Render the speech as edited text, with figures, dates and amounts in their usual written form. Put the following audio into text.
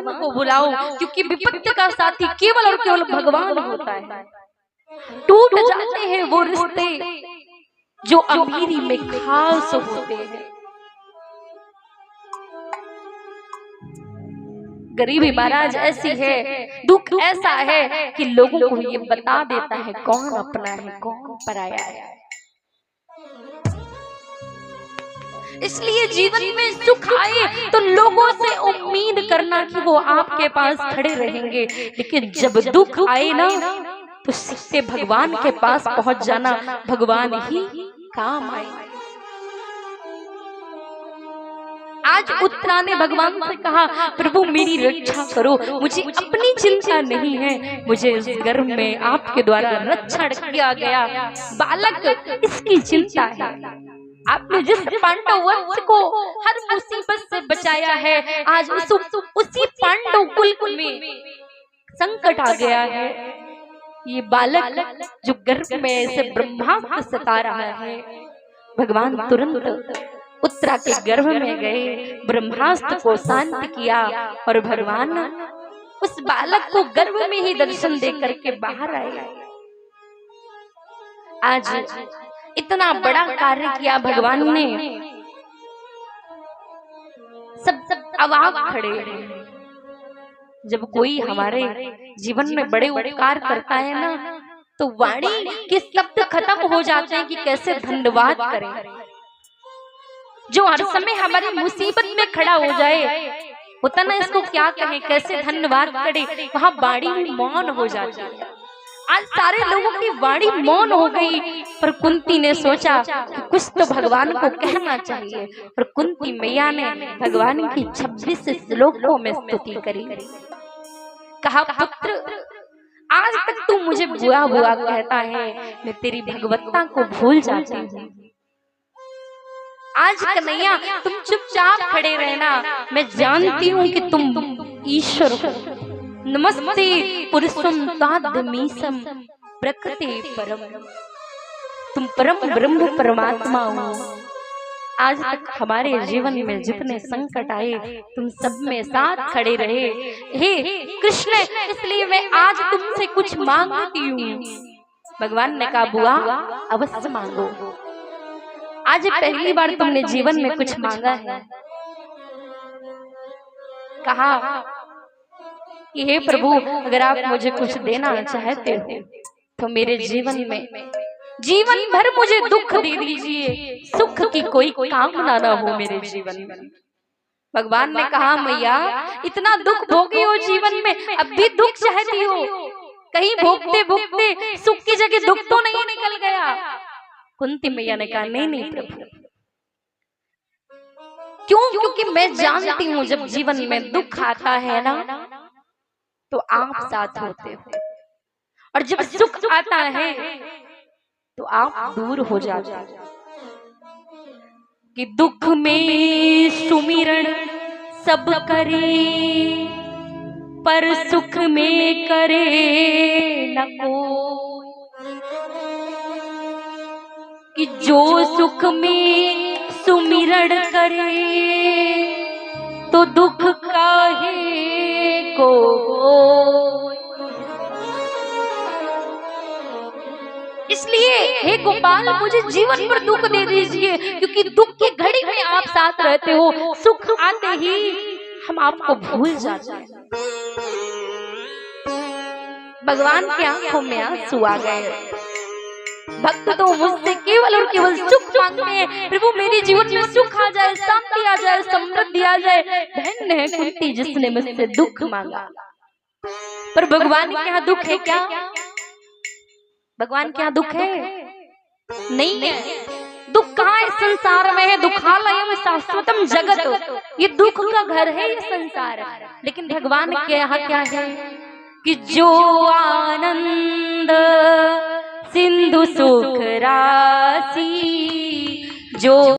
भगवान को बुलाओ, क्योंकि विपत्ति का साथी केवल और केवल भगवान होता है। टूट जाते हैं वो रिश्ते जो अमीरी में खास होते हैं। गरीबी महाराज ऐसी है, दुख ऐसा है कि लोगों को ये बता देता है कौन अपना है कौन पराया है। इसलिए जीवन में सुख आए तो लोगों से उम्मीद करना कि वो आपके पास खड़े रहेंगे, लेकिन जब दुख आए ना तो सीधे भगवान के पास पहुंच जाना, भगवान ही काम आए। आज उत्तरा ने भगवान से कहा, प्रभु मेरी रक्षा करो, मुझे अपनी चिंता नहीं है, मुझे इस गर्भ में आपके द्वारा रक्षण किया गया बालक इसकी चिंता है। आपने जिस पांडव वंश को हर मुसीबत से बचाया है, आज उसी पांडव कुल में संकट आ गया है। ये बालक जो गर्भ में ऐसे ब्रह्मास्त्र सता रहा है, भगवान तुरंत उत्तरा के गर्भ में गए, ब्रह्मास्त्र को शांत किया और भगवान उस बालक को गर्भ में ही दर्शन दे करके बाहर आए। आज इतना बड़ा कार्य किया भगवान ने, सब अवाक खड़े हैं। जब कोई हमारे जीवन में बड़े उपकार करता है ना, तो वाणी के शब्द खत्म हो जाते हैं कि कैसे धन्यवाद करें। जो हर समय हमारी मुसीबत में खड़ा हो जाए, होता ना इसको क्या कहें, कैसे धन्यवाद करें, वहां वाणी मौन हो जाती है। आज सारे लोगों की वाणी मौन हो गई, पर कुंती ने सोचा कि कुछ तो भगवान को कहना चाहिए, और कुंती मैया ने भगवान की 26 श्लोकों में स्तुति करी। कहा, पुत्र आज तक तू मुझे बुआ बुआ कहता है, मैं तेरी भगवत्ता को भूल जाती हूँ। आज कन्हैया तुम चुपचाप खड़े रहना, मैं जानती हूँ कि तुम ईश्वर हो। नमस्ते पुरुषम तादमीसम प्रकृति परम, तुम परम ब्रह्म परमात्मा हो। आज तक हमारे जीवन में जितने संकट आए, तुम सब में साथ खड़े रहे। हे कृष्ण, इसलिए मैं आज तुमसे कुछ मांगती हूँ। भगवान ने कहा, बुआ अवश्य मांगो। आज पहली बार तुमने जीवन में कुछ मांगा है। कहा कि हे प्रभु, अगर आप मुझे कुछ देना चाहते हो तो मेरे जीवन में जीवन भर मुझे दुख दे दीजिए, सुख की कोई कामना ना हो मेरे जीवन में। भगवान ने कहा, मैया इतना दुख भोगी हो जीवन में, अब भी दुख चाहती हो? कहीं भोगते भोगते सुख की जगह दुख तो नहीं निकल गया? कुंती मैया ने कहा, नहीं नहीं प्रभु। क्यों? क्योंकि मैं जानती हूँ जब जीवन में दुख आता है ना, तो आप साथ होते हो, और जब सुख आता है तो आप दूर हो जाते हो। कि दुख में सुमिरन सब करे, पर सुख में करे न कोई। कि जो सुख में सुमिरन करे, तो दुख काहे को। इसलिए हे गोपाल, मुझे जीवन पर दुख दे दीजिए, क्योंकि दुख की घड़ी में आप साथ रहते हो, सुख आते ही हम आपको भूल जाते हैं। भगवान की आंखों में आंसू आ गए। भक्त तो मुझसे केवल और केवल सुख मांगते हैं, प्रभु मेरे जीवन में सुख आ जाए, शांति आ जाए, समृद्धि आ जाए। धन्य है कुंती जिसने मुझसे दुख मांगा। पर भगवान के यहाँ दुख है क्या? भगवान के यहाँ दुख है? नहीं है। दुख कहाँ है? संसार में है। दुखालयम शाश्वतम जगत, ये दुख का घर है ये संसार। लेकिन भगवान के यहाँ क्या है कि जो आनंद सिंधु सुख राशि, जो